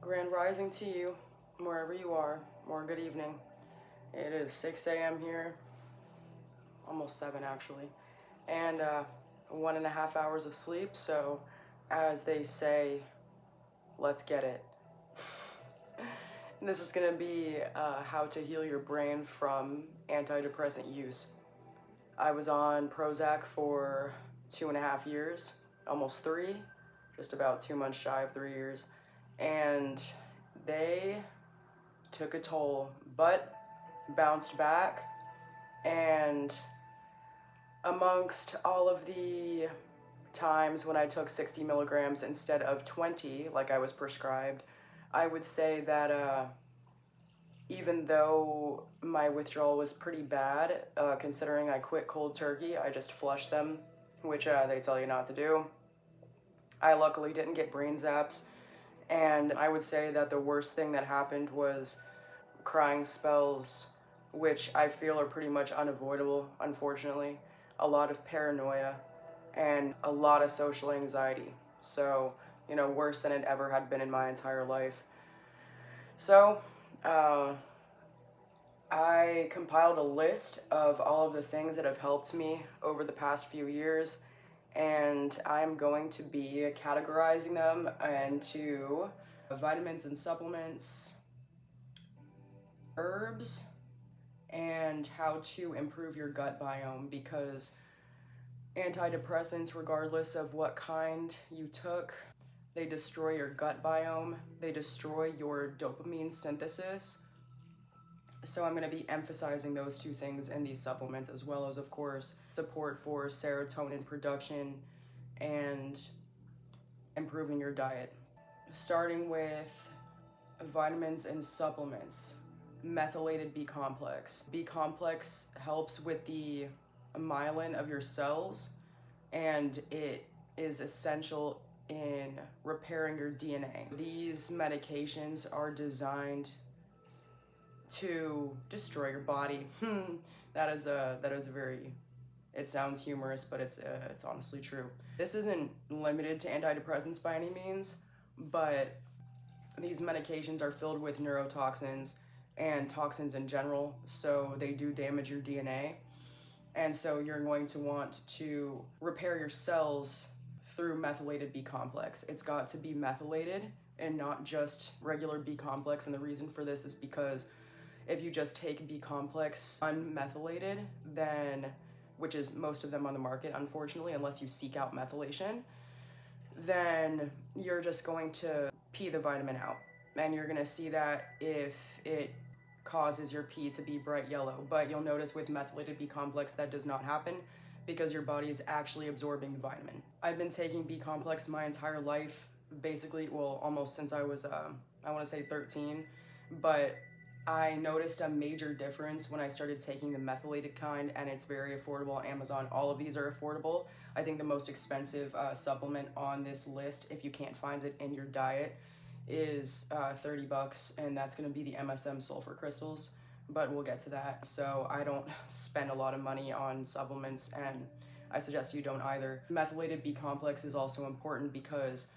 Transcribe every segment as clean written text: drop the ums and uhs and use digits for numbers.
Grand rising to you, wherever you are, or good evening. It is 6 a.m. here, almost 7 actually, and 1.5 hours of sleep, so as they say, let's get it. This is going to be how to heal your brain from antidepressant use. I was on Prozac for 2.5 years, almost 3, just about 2 months shy of 3 years, and they took a toll, but bounced back. And amongst all of the times when I took 60 milligrams instead of 20 like I was prescribed, I would say that even though my withdrawal was pretty bad, considering I quit cold turkey, I just flushed them, which they tell you not to do. I luckily didn't get brain zaps, and I would say that the worst thing that happened was crying spells, which I feel are pretty much unavoidable, unfortunately. A lot of paranoia and a lot of social anxiety. So, worse than it ever had been in my entire life. So, I compiled a list of all of the things that have helped me over the past few years, and I'm going to be categorizing them into vitamins and supplements, herbs, and how to improve your gut biome, because antidepressants, regardless of what kind you took, they destroy your gut biome, they destroy your dopamine synthesis. So I'm going to be emphasizing those two things in these supplements, as well as, of course, support for serotonin production and improving your diet. Starting with vitamins and supplements. Methylated B complex. B complex helps with the myelin of your cells, and it is essential in repairing your DNA. These medications are designed to destroy your body. That is a very, it sounds humorous, but it's honestly true. This isn't limited to antidepressants by any means, but these medications are filled with neurotoxins and toxins in general, so they do damage your DNA. And so you're going to want to repair your cells through methylated B complex. It's got to be methylated and not just regular B complex, and the reason for this is because if you just take B complex unmethylated, then, which is most of them on the market, unfortunately, unless you seek out methylation, then you're just going to pee the vitamin out. And you're gonna see that if it causes your pee to be bright yellow. But you'll notice with methylated B complex that does not happen, because your body is actually absorbing the vitamin. I've been taking B complex my entire life, basically, well, almost since I was, I wanna say 13, but I noticed a major difference when I started taking the methylated kind, and it's very affordable on Amazon. All of these are affordable. I think the most expensive supplement on this list, if you can't find it in your diet, is $30, and that's gonna be the MSM sulfur crystals, but we'll get to that. So I don't spend a lot of money on supplements, and I suggest you don't either. Methylated B complex is also important because,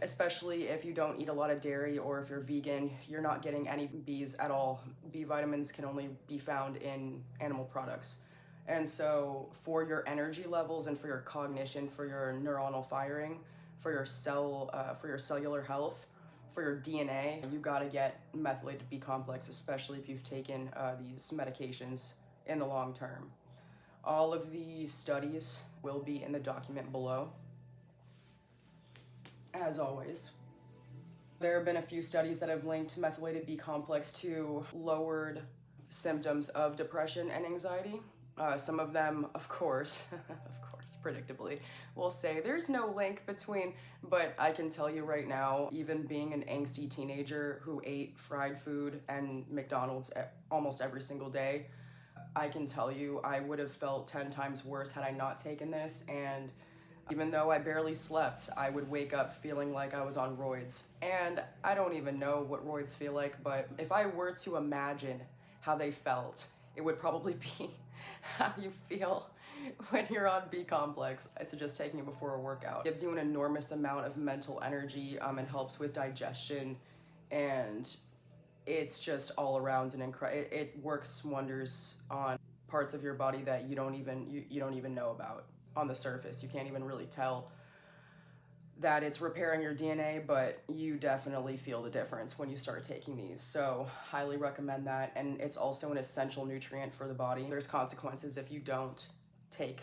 especially if you don't eat a lot of dairy or if you're vegan, you're not getting any Bs at all. B vitamins can only be found in animal products. And so for your energy levels and for your cognition, for your neuronal firing, for your cellular health, for your DNA, you gotta get methylated B complex, especially if you've taken these medications in the long term. All of the studies will be in the document below. As always, there have been a few studies that have linked methylated B complex to lowered symptoms of depression and anxiety. Some of them, of course, predictably, will say there's no link between, but I can tell you right now, even being an angsty teenager who ate fried food and McDonald's almost every single day, I can tell you I would have felt 10 times worse had I not taken this. And even though I barely slept, I would wake up feeling like I was on roids. And I don't even know what roids feel like, but if I were to imagine how they felt, it would probably be how you feel when you're on B complex, I suggest taking it before a workout. It gives you an enormous amount of mental energy. It helps with digestion, and it's just all around an it works wonders on parts of your body that you don't even know about on the surface. You can't even really tell that it's repairing your DNA, but you definitely feel the difference when you start taking these. So highly recommend that. And it's also an essential nutrient for the body. There's consequences if you don't take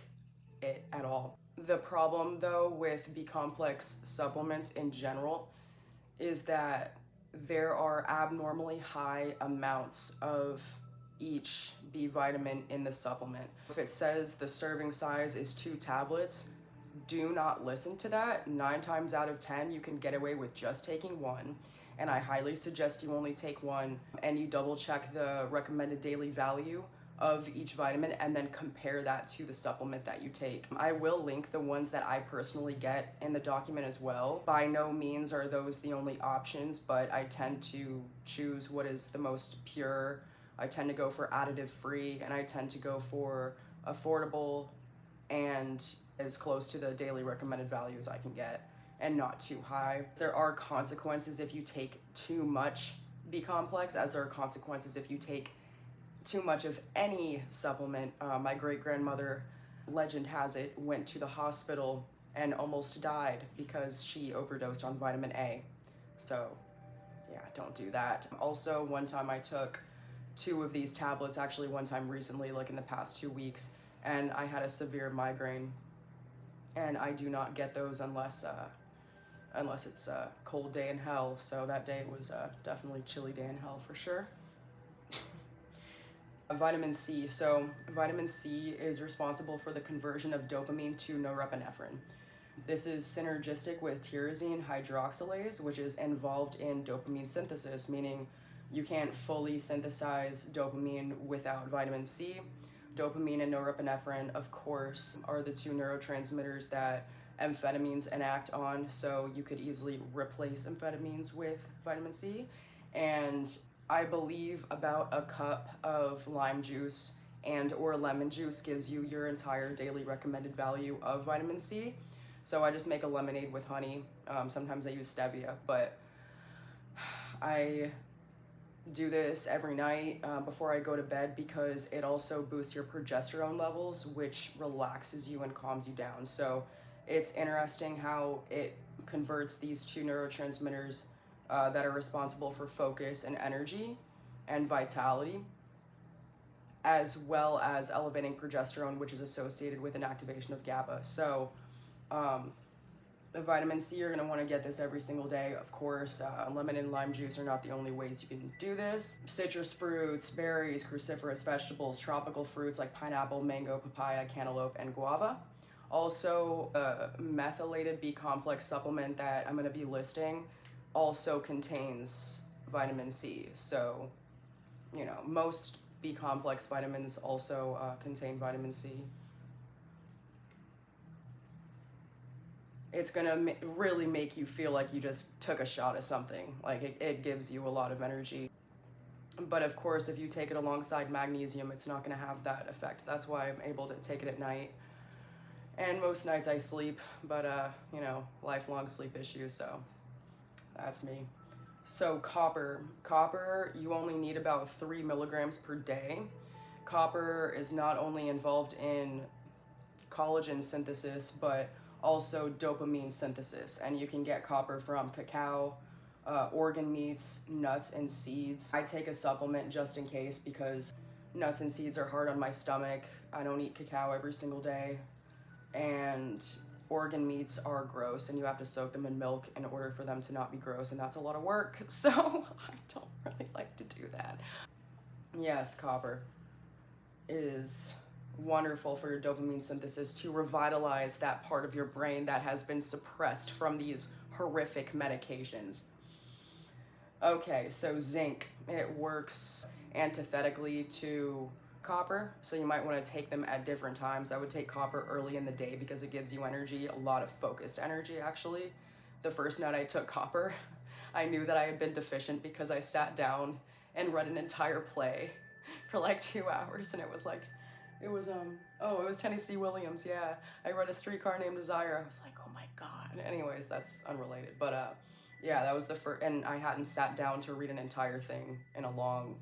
it at all. The problem though with B complex supplements in general is that there are abnormally high amounts of each B vitamin in the supplement. If it says the serving size is 2 tablets, do not listen to that. 9 times out of 10, you can get away with just taking 1. And I highly suggest you only take 1 and you double check the recommended daily value of each vitamin and then compare that to the supplement that you take. I will link the ones that I personally get in the document as well. By no means are those the only options, but I tend to choose what is the most pure. I tend to go for additive free, and I tend to go for affordable and as close to the daily recommended value as I can get, and not too high. There are consequences if you take too much B complex, as there are consequences if you take too much of any supplement. My great-grandmother, legend has it, went to the hospital and almost died because she overdosed on vitamin A. So yeah, don't do that. Also, one time I took 2 of these tablets, actually one time recently, like in the past 2 weeks, and I had a severe migraine, and I do not get those unless it's a cold day in hell. So that day was definitely chilly day in hell for sure. Vitamin C. So vitamin C is responsible for the conversion of dopamine to norepinephrine. This is synergistic with tyrosine hydroxylase, which is involved in dopamine synthesis, meaning you can't fully synthesize dopamine without vitamin C. Dopamine and norepinephrine, of course, are the 2 neurotransmitters that amphetamines enact on, so you could easily replace amphetamines with vitamin C. And I believe about a cup of lime juice and or lemon juice gives you your entire daily recommended value of vitamin C. So I just make a lemonade with honey. Sometimes I use stevia, but I do this every night before I go to bed because it also boosts your progesterone levels, which relaxes you and calms you down. So it's interesting how it converts these 2 neurotransmitters that are responsible for focus and energy and vitality, as well as elevating progesterone, which is associated with an activation of GABA. So the vitamin C, you're going to want to get this every single day. Of course, lemon and lime juice are not the only ways you can do this. Citrus fruits, berries, cruciferous vegetables, tropical fruits like pineapple, mango, papaya, cantaloupe, and guava. Also, a methylated B complex supplement that I'm going to be listing also contains vitamin C. So, you know, most B complex vitamins also contain vitamin C. It's gonna really make you feel like you just took a shot of something. Like it gives you a lot of energy. But of course, if you take it alongside magnesium, it's not gonna have that effect. That's why I'm able to take it at night. And most nights I sleep, but you know, lifelong sleep issues, so that's me. So copper, you only need about 3 milligrams per day. Copper is not only involved in collagen synthesis, but also dopamine synthesis, and you can get copper from cacao, organ meats, nuts, and seeds. I take a supplement just in case because nuts and seeds are hard on my stomach. I don't eat cacao every single day, and organ meats are gross, and you have to soak them in milk in order for them to not be gross, and that's a lot of work, so I don't really like to do that. Yes, copper is wonderful for your dopamine synthesis to revitalize that part of your brain that has been suppressed from these horrific medications. Okay, so zinc, it works antithetically to copper, so you might want to take them at different times. I would take copper early in the day because it gives you energy, a lot of focused energy actually. The first night I took copper, I knew that I had been deficient because I sat down and read an entire play for like 2 hours, and it was like It was oh, it was Tennessee Williams. Yeah, I read A Streetcar Named Desire. I was like, oh my god. Anyways, that's unrelated, but yeah, that was the first, and I hadn't sat down to read an entire thing in a long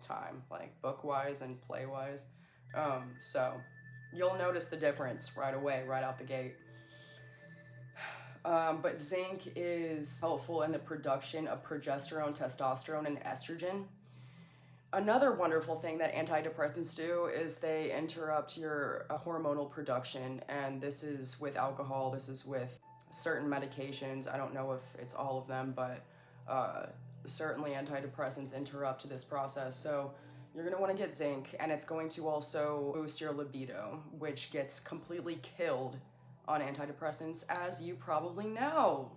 time, like book wise and play wise. So you'll notice the difference right away, right out the gate. But zinc is helpful in the production of progesterone, testosterone, and estrogen. Another wonderful thing that antidepressants do is they interrupt your hormonal production, and this is with alcohol, this is with certain medications. I don't know if it's all of them, but certainly antidepressants interrupt this process. So you're going to want to get zinc, and it's going to also boost your libido, which gets completely killed on antidepressants, as you probably know.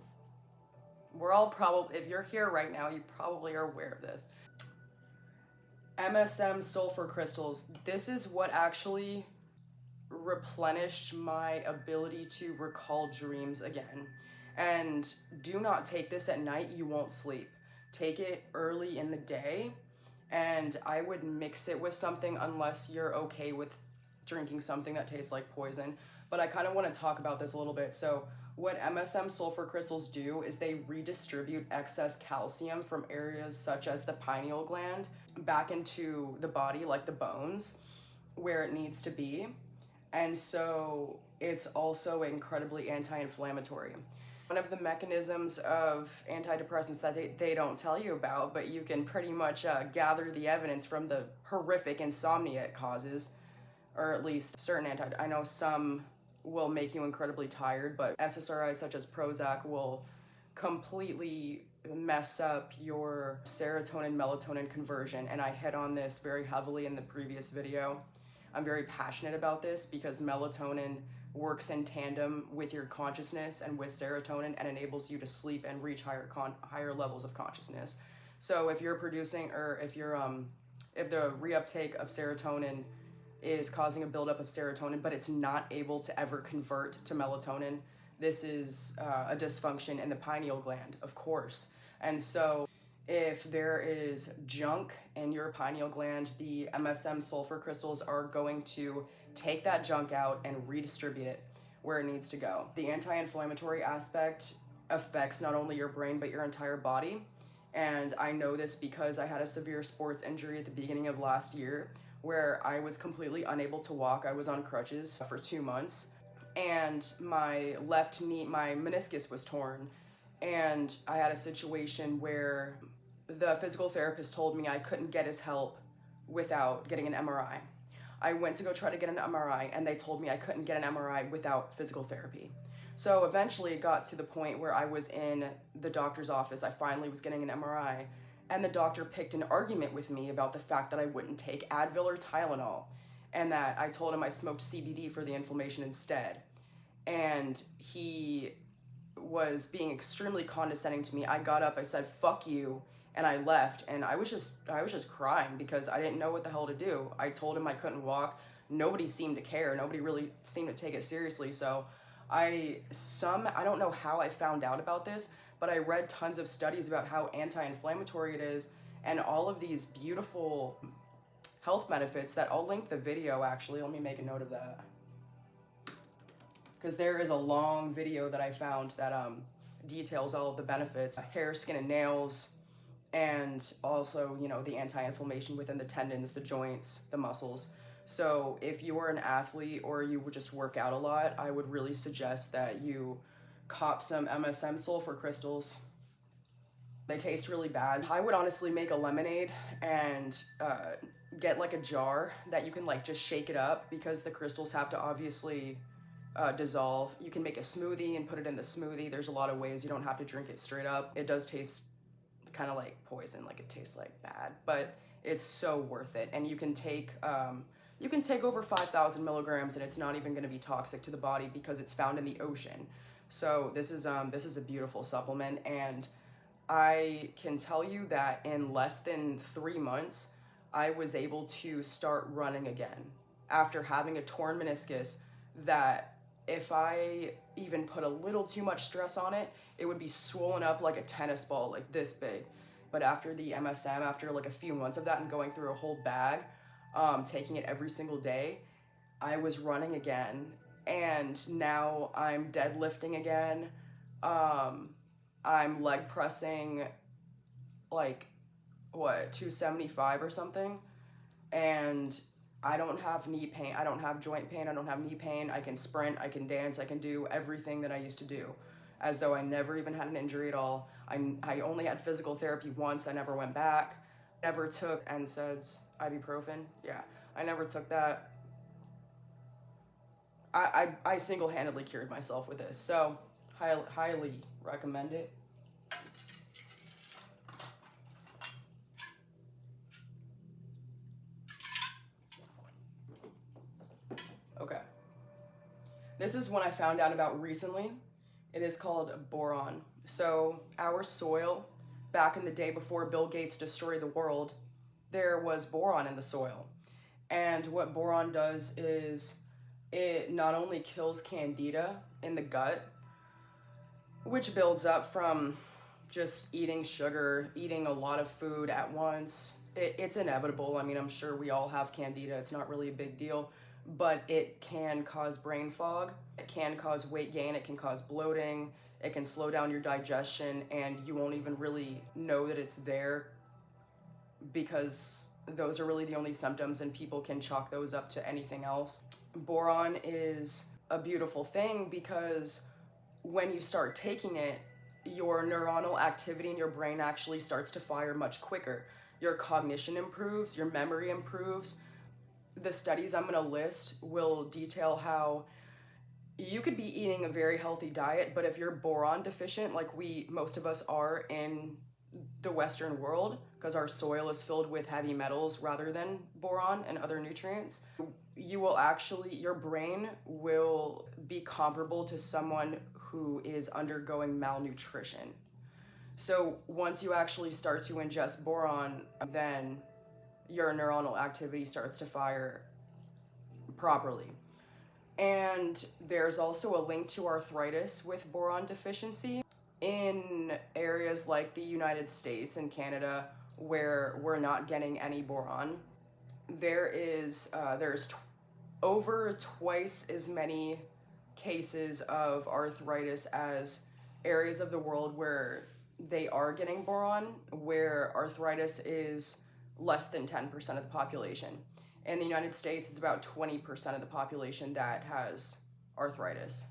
We're all probably, if you're here right now, you probably are aware of this. MSM sulfur crystals, this is what actually replenished my ability to recall dreams again. And do not take this at night, you won't sleep. Take it early in the day, and I would mix it with something unless you're okay with drinking something that tastes like poison. But I kind of want to talk about this a little bit. So what MSM sulfur crystals do is they redistribute excess calcium from areas such as the pineal gland back into the body, like the bones, where it needs to be. And so it's also incredibly anti-inflammatory. One of the mechanisms of antidepressants that they don't tell you about, but you can pretty much gather the evidence from the horrific insomnia it causes, or at least certain I know some will make you incredibly tired, but SSRIs such as Prozac will completely mess up your serotonin melatonin conversion, and I hit on this very heavily in the previous video. I'm very passionate about this because melatonin works in tandem with your consciousness and with serotonin and enables you to sleep and reach higher levels of consciousness. So if you're producing, or if the reuptake of serotonin is causing a buildup of serotonin, but it's not able to ever convert to melatonin, this is a dysfunction in the pineal gland, of course. And so if there is junk in your pineal gland, the MSM sulfur crystals are going to take that junk out and redistribute it where it needs to go. The anti-inflammatory aspect affects not only your brain, but your entire body. And I know this because I had a severe sports injury at the beginning of last year where I was completely unable to walk. I was on crutches for 2 months, and my left knee, my meniscus was torn. And I had a situation where the physical therapist told me I couldn't get his help without getting an MRI. I went to go try to get an MRI, and they told me I couldn't get an MRI without physical therapy. So eventually it got to the point where I was in the doctor's office. I finally was getting an MRI, and the doctor picked an argument with me about the fact that I wouldn't take Advil or Tylenol, and that I told him I smoked CBD for the inflammation instead. And he was being extremely condescending to me. I got up, I said, "Fuck you," and I left, and I was just crying because I didn't know what the hell to do. I told him I couldn't walk. Nobody seemed to care. Nobody really seemed to take it seriously. So I don't know how I found out about this, but I read tons of studies about how anti-inflammatory it is and all of these beautiful health benefits that I'll link the video. Actually, let me make a note of that, because there is a long video that I found that details all of the benefits: hair, skin, and nails, and also, you know, the anti-inflammation within the tendons, the joints, the muscles. So if you are an athlete or you would just work out a lot, I would really suggest that you cop some MSM sulfur crystals. They taste really bad. I would honestly make a lemonade and get like a jar that you can like just shake it up, because the crystals have to obviously dissolve. You can make a smoothie and put it in the smoothie. There's a lot of ways. You don't have to drink it straight up. It does taste kind of like poison, like it tastes like bad, but it's so worth it. And you can take over 5,000 milligrams and it's not even going to be toxic to the body because it's found in the ocean. So this is a beautiful supplement, and I can tell you that in less than 3 months, I was able to start running again after having a torn meniscus that if I even put a little too much stress on it, it would be swollen up like a tennis ball, like this big. But after the MSM, after like a few months of that and going through a whole bag, taking it every single day, I was running again, and now I'm deadlifting again. I'm leg pressing like 275 or something, and I don't have knee pain, I don't have joint pain, I don't have knee pain. I can sprint, I can dance, I can do everything that I used to do, as though I never even had an injury at all. I only had physical therapy once, I never went back. Never took NSAIDs, ibuprofen. Yeah, I never took that. I single-handedly cured myself with this, so highly recommend it. Okay. This is one I found out about recently. It is called boron. So our soil, back in the day before Bill Gates destroyed the world, there was boron in the soil. And what boron does is it not only kills candida in the gut, which builds up from just eating sugar, eating a lot of food at once. It's inevitable. I mean, I'm sure we all have candida. It's not really a big deal, but it can cause brain fog. It can cause weight gain. It can cause bloating. It can slow down your digestion, and you won't even really know that it's there, because those are really the only symptoms, and people can chalk those up to anything else. Boron is a beautiful thing because when you start taking it, your neuronal activity in your brain actually starts to fire much quicker. Your cognition improves, your memory improves. The studies I'm going to list will detail how you could be eating a very healthy diet, but if you're boron deficient, like most of us are in the Western world, because our soil is filled with heavy metals rather than boron and other nutrients, your brain will be comparable to someone who is undergoing malnutrition. So once you actually start to ingest boron, then your neuronal activity starts to fire properly. And there's also a link to arthritis with boron deficiency. In areas like the United States and Canada, where we're not getting any boron, there's over twice as many cases of arthritis as areas of the world where they are getting boron, where arthritis is less than 10% of the population. In the United States, it's about 20% of the population that has arthritis.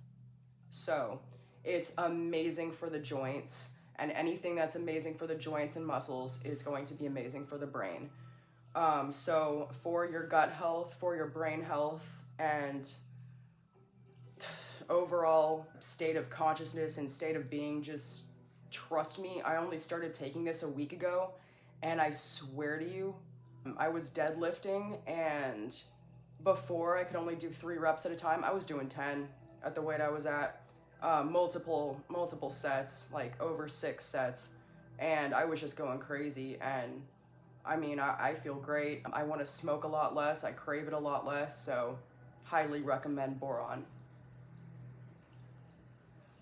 So it's amazing for the joints, and anything that's amazing for the joints and muscles is going to be amazing for the brain. So for your gut health, for your brain health, and overall state of consciousness and state of being, just trust me, I only started taking this a week ago, and I swear to you, I was deadlifting, and before I could only do 3 reps at a time. I was doing 10 at the weight I was at, multiple sets, like over 6 sets, and I was just going crazy. And I mean, I feel great. I want to smoke a lot less. I crave it a lot less, so highly recommend boron.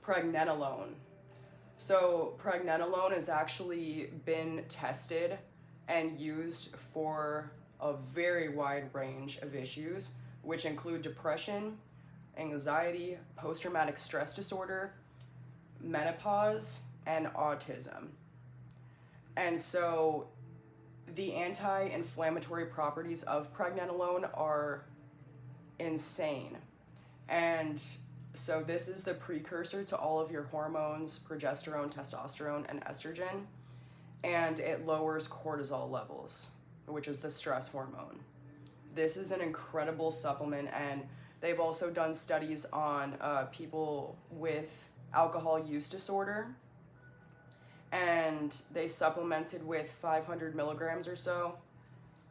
Pregnenolone. So pregnenolone has actually been tested and used for a very wide range of issues, which include depression, anxiety, post-traumatic stress disorder, menopause, and autism. And so the anti-inflammatory properties of pregnenolone are insane. And so this is the precursor to all of your hormones: progesterone, testosterone, and estrogen. And it lowers cortisol levels, which is the stress hormone. This is an incredible supplement, and they've also done studies on people with alcohol use disorder, and they supplemented with 500 milligrams or so,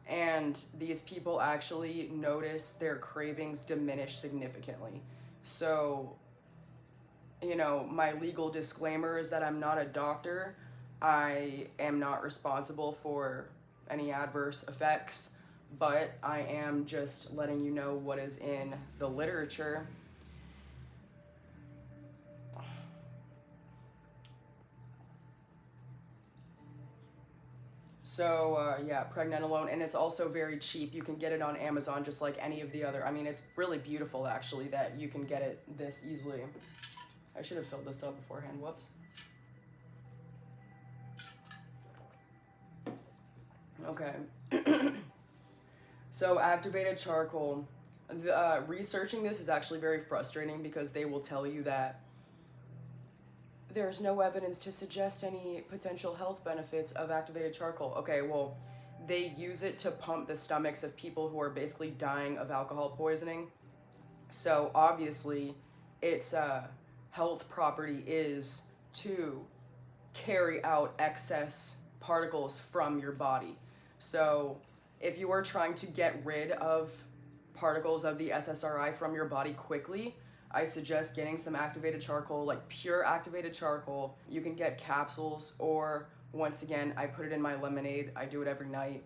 and these people actually notice their cravings diminish significantly. So, my legal disclaimer is that I'm not a doctor. I am not responsible for any adverse effects, but I am just letting you know what is in the literature. So yeah, pregnenolone, and it's also very cheap. You can get it on Amazon just like any of the other. I mean, it's really beautiful actually that you can get it this easily. I should have filled this up beforehand. Whoops. Okay. So activated charcoal. Researching this is actually very frustrating because they will tell you that there's no evidence to suggest any potential health benefits of activated charcoal. Okay, well, they use it to pump the stomachs of people who are basically dying of alcohol poisoning. So obviously, its health property is to carry out excess particles from your body. So if you are trying to get rid of particles of the SSRI from your body quickly, I suggest getting some activated charcoal, like pure activated charcoal. You can get capsules, or once again, I put it in my lemonade. I do it every night.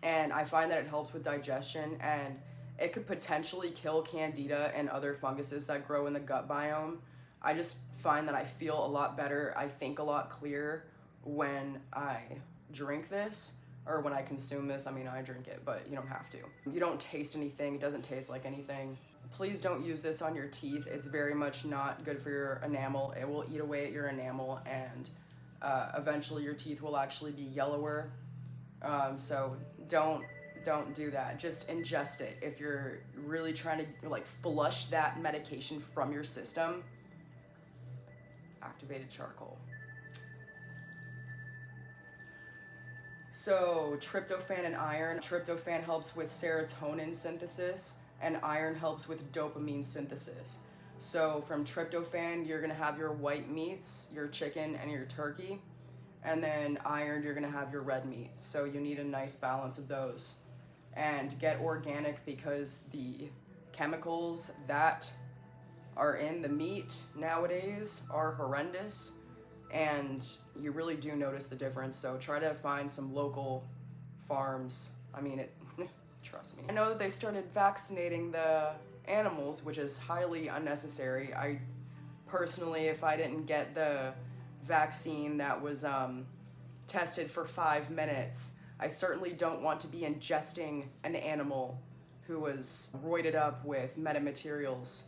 And I find that it helps with digestion, and it could potentially kill candida and other funguses that grow in the gut biome. I just find that I feel a lot better. I think a lot clearer when I drink this, or when I consume this. I mean, I drink it, but you don't have to. You don't taste anything. It doesn't taste like anything. Please don't use this on your teeth. It's very much not good for your enamel. It will eat away at your enamel, and eventually your teeth will actually be yellower. So don't do that. Just ingest it. If you're really trying to like flush that medication from your system, activated charcoal. So tryptophan and iron. Tryptophan helps with serotonin synthesis, and iron helps with dopamine synthesis. So from tryptophan, you're gonna have your white meats, your chicken and your turkey, and then iron, you're gonna have your red meat. So you need a nice balance of those. And get organic, because the chemicals that are in the meat nowadays are horrendous, and you really do notice the difference. So try to find some local farms. I mean, it trust me. I know that they started vaccinating the animals, which is highly unnecessary. I personally, if I didn't get the vaccine that was tested for 5 minutes, I certainly don't want to be ingesting an animal who was roided up with metamaterials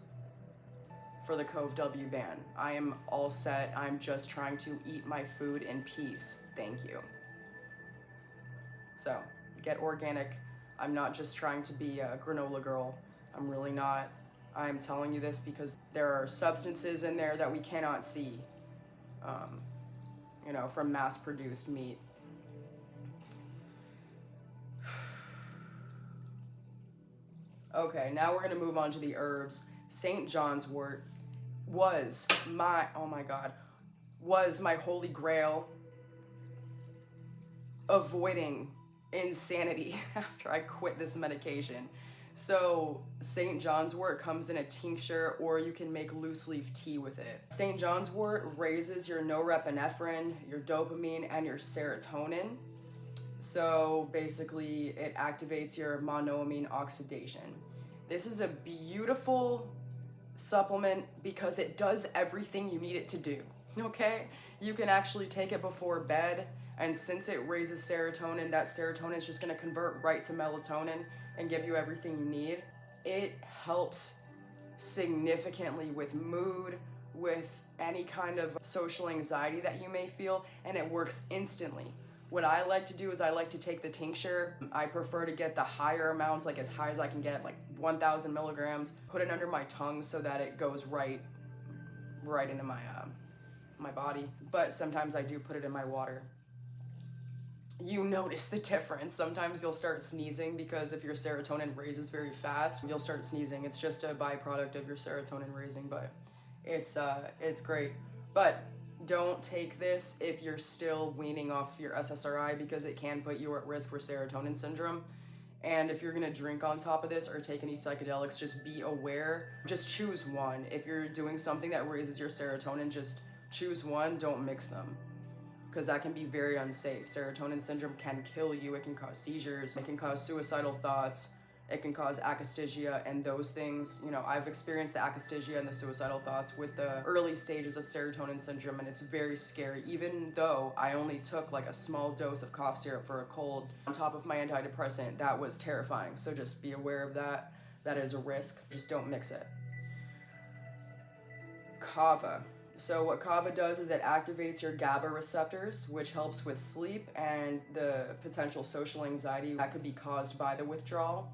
for the COVW ban. I am all set. I'm just trying to eat my food in peace. Thank you. So, get organic. I'm not just trying to be a granola girl. I'm really not. I'm telling you this because there are substances in there that we cannot see, from mass-produced meat. Okay, now we're gonna move on to the herbs. St. John's wort was my holy grail avoiding insanity after I quit this medication. So St. John's wort comes in a tincture, or you can make loose leaf tea with it. St. John's wort raises your norepinephrine, your dopamine, and your serotonin. So basically it activates your monoamine oxidation. This is a beautiful supplement because it does everything you need it to do, okay? You can actually take it before bed, and since it raises serotonin, that serotonin is just gonna convert right to melatonin and give you everything you need. It helps significantly with mood, with any kind of social anxiety that you may feel, and it works instantly. What I like to do is I like to take the tincture. I prefer to get the higher amounts, like as high as I can get, like 1,000 milligrams. Put it under my tongue so that it goes right into my body. But sometimes I do put it in my water. You notice the difference. Sometimes you'll start sneezing because if your serotonin raises very fast, you'll start sneezing. It's just a byproduct of your serotonin raising, but it's great. But don't take this if you're still weaning off your SSRI, because it can put you at risk for serotonin syndrome. And if you're gonna drink on top of this or take any psychedelics, just be aware. Just choose one. If you're doing something that raises your serotonin, just choose one, don't mix them, because that can be very unsafe. Serotonin syndrome can kill you. It can cause seizures. It can cause suicidal thoughts. It can cause akathisia and those things. You know, I've experienced the akathisia and the suicidal thoughts with the early stages of serotonin syndrome, and it's very scary. Even though I only took like a small dose of cough syrup for a cold on top of my antidepressant, that was terrifying. So just be aware of that. That is a risk. Just don't mix it. Kava. So what kava does is it activates your GABA receptors, which helps with sleep and the potential social anxiety that could be caused by the withdrawal.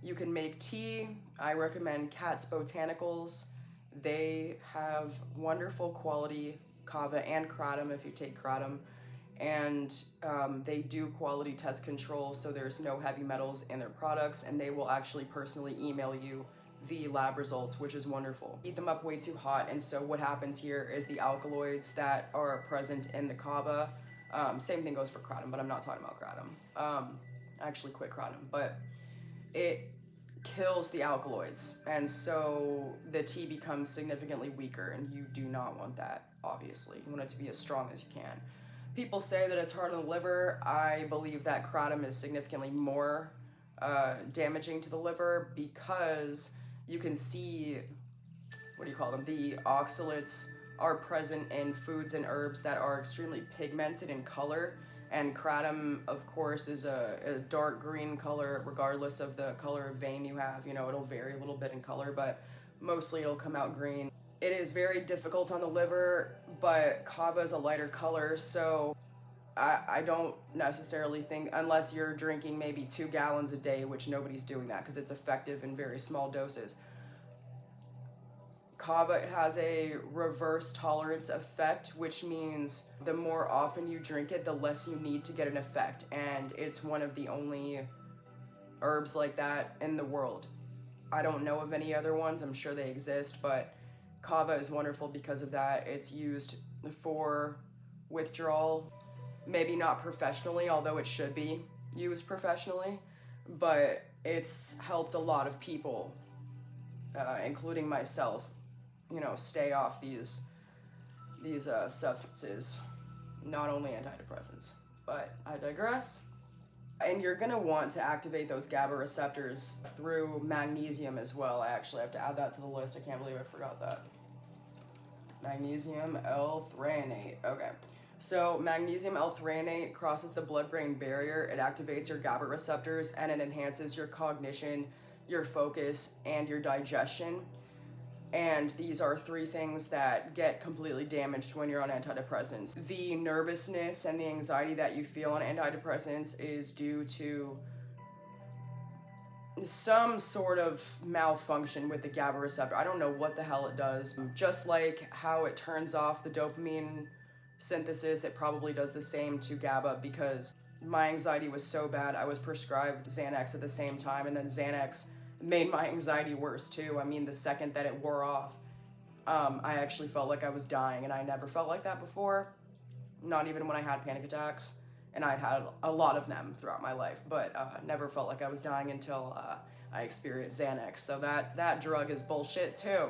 You can make tea. I recommend Katz Botanicals. They have wonderful quality kava and kratom if you take kratom. And they do quality test control, so there's no heavy metals in their products, and they will actually personally email you the lab results, which is wonderful. Heat them up way too hot, and so what happens here is the alkaloids that are present in the kava, same thing goes for kratom, but I'm not talking about kratom. I actually quit kratom, but it kills the alkaloids, and so the tea becomes significantly weaker, and you do not want that, obviously. You want it to be as strong as you can. People say that it's hard on the liver. I believe that kratom is significantly more damaging to the liver because you can see, what do you call them? The oxalates are present in foods and herbs that are extremely pigmented in color. And kratom, of course, is a dark green color, regardless of the color of vein you have. You know, it'll vary a little bit in color, but mostly it'll come out green. It is very difficult on the liver, but kava is a lighter color, so I don't necessarily think, unless you're drinking maybe 2 gallons a day, which nobody's doing that because it's effective in very small doses. Kava has a reverse tolerance effect, which means the more often you drink it, the less you need to get an effect. And it's one of the only herbs like that in the world. I don't know of any other ones. I'm sure they exist, but kava is wonderful because of that. It's used for withdrawal, maybe not professionally, although it should be used professionally, but it's helped a lot of people, including myself, you know, stay off these substances, not only antidepressants. But I digress. And you're gonna want to activate those GABA receptors through magnesium as well. I actually have to add that to the list. I can't believe I forgot that. Magnesium L-threonate. Okay. So magnesium L-threonate crosses the blood-brain barrier. It activates your GABA receptors and it enhances your cognition, your focus, and your digestion. And these are 3 things that get completely damaged when you're on antidepressants. The nervousness and the anxiety that you feel on antidepressants is due to some sort of malfunction with the GABA receptor. I don't know what the hell it does. Just like how it turns off the dopamine synthesis, it probably does the same to GABA, because my anxiety was so bad I was prescribed Xanax at the same time, and then Xanax made my anxiety worse too. I mean, the second that it wore off, I actually felt like I was dying, and I never felt like that before, not even when I had panic attacks, and I'd had a lot of them throughout my life, but never felt like I was dying until I experienced Xanax. So that drug is bullshit too.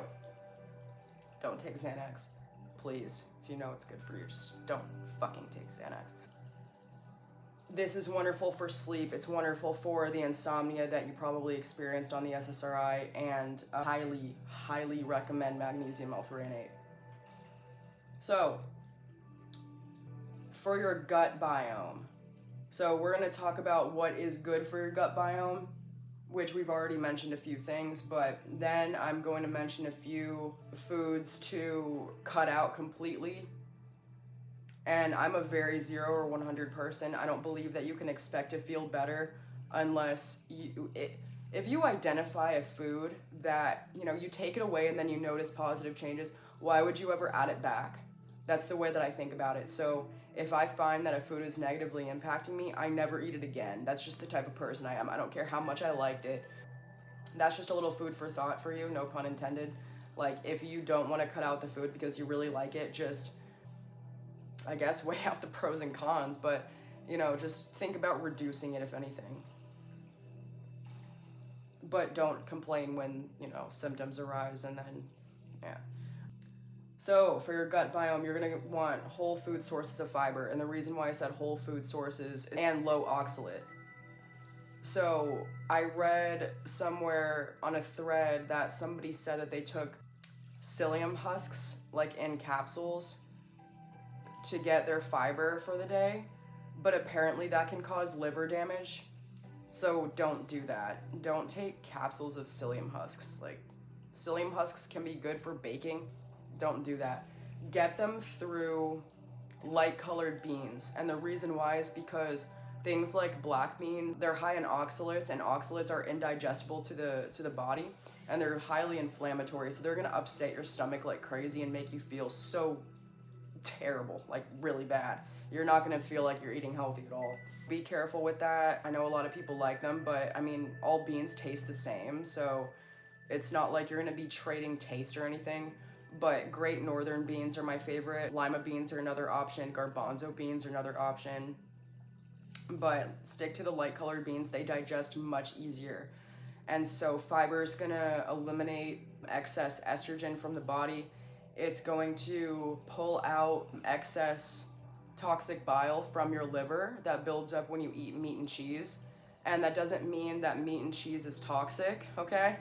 Don't take Xanax, please. If you know it's good for you, just don't fucking take Xanax. This is wonderful for sleep. It's wonderful for the insomnia that you probably experienced on the SSRI, and highly, highly recommend magnesium L-threonate. So, for your gut biome. So we're going to talk about what is good for your gut biome, which we've already mentioned a few things, but then I'm going to mention a few foods to cut out completely. And I'm a very 0 or 100 person. I don't believe that you can expect to feel better unless if you identify a food that, you know, you take it away and then you notice positive changes, why would you ever add it back? That's the way that I think about it. So if I find that a food is negatively impacting me, I never eat it again. That's just the type of person I am. I don't care how much I liked it. That's just a little food for thought for you, no pun intended. Like, if you don't want to cut out the food because you really like it, just, I guess, weigh out the pros and cons, but, you know, just think about reducing it, if anything. But don't complain when, you know, symptoms arise, and then, yeah. So, for your gut biome, you're going to want whole food sources of fiber, and the reason why I said whole food sources and low oxalate. So I read somewhere on a thread that somebody said that they took psyllium husks, like in capsules, to get their fiber for the day, but apparently that can cause liver damage. So don't do that. Don't take capsules of psyllium husks. Like, psyllium husks can be good for baking. Don't do that. Get them through light colored beans. And the reason why is because things like black beans, they're high in oxalates, and oxalates are indigestible to the body, and they're highly inflammatory. So they're gonna upset your stomach like crazy and make you feel so terrible, like really bad. You're not gonna feel like you're eating healthy at all. Be careful with that. I know a lot of people like them, but I mean, all beans taste the same, so it's not like you're gonna be trading taste or anything. But Great Northern beans are my favorite. Lima beans are another option. Garbanzo beans are another option. But stick to the light colored beans. They digest much easier. And so fiber is gonna eliminate excess estrogen from the body. It's going to pull out excess toxic bile from your liver that builds up when you eat meat and cheese. And that doesn't mean that meat and cheese is toxic, okay?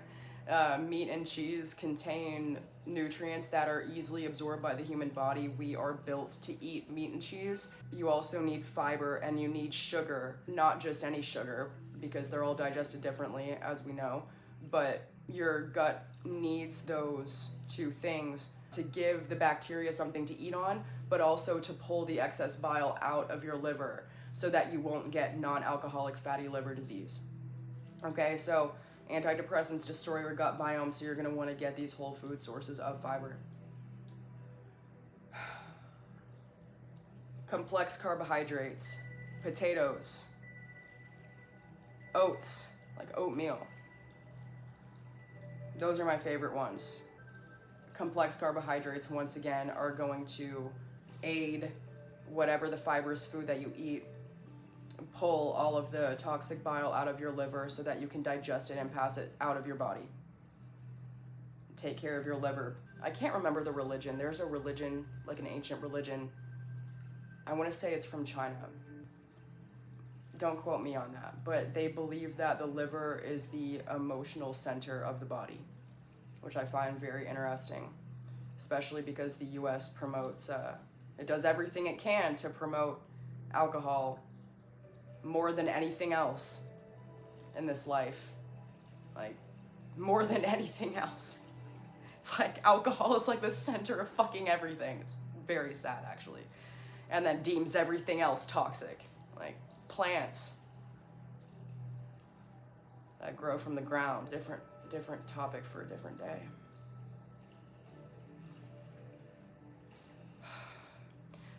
Meat and cheese contain nutrients that are easily absorbed by the human body. We are built to eat meat and cheese. You also need fiber, and you need sugar, not just any sugar, because they're all digested differently, as we know. But your gut needs those two things to give the bacteria something to eat on, but also to pull the excess bile out of your liver so that you won't get non-alcoholic fatty liver disease. Okay, so antidepressants destroy your gut biome, so you're going to want to get these whole food sources of fiber. Complex carbohydrates, potatoes, oats, like oatmeal. Those are my favorite ones. Complex carbohydrates, once again, are going to aid whatever the fibrous food that you eat, pull all of the toxic bile out of your liver so that you can digest it and pass it out of your body. Take care of your liver. I can't remember the religion. There's a religion, like an ancient religion. I want to say it's from China. Don't quote me on that, but they believe that the liver is the emotional center of the body, which I find very interesting, especially because the US promotes, it does everything it can to promote alcohol more than anything else in this life. Like, more than anything else. It's like alcohol is like the center of fucking everything. It's very sad, actually. And then deems everything else toxic. Like plants that grow from the ground. Different topic for a different day.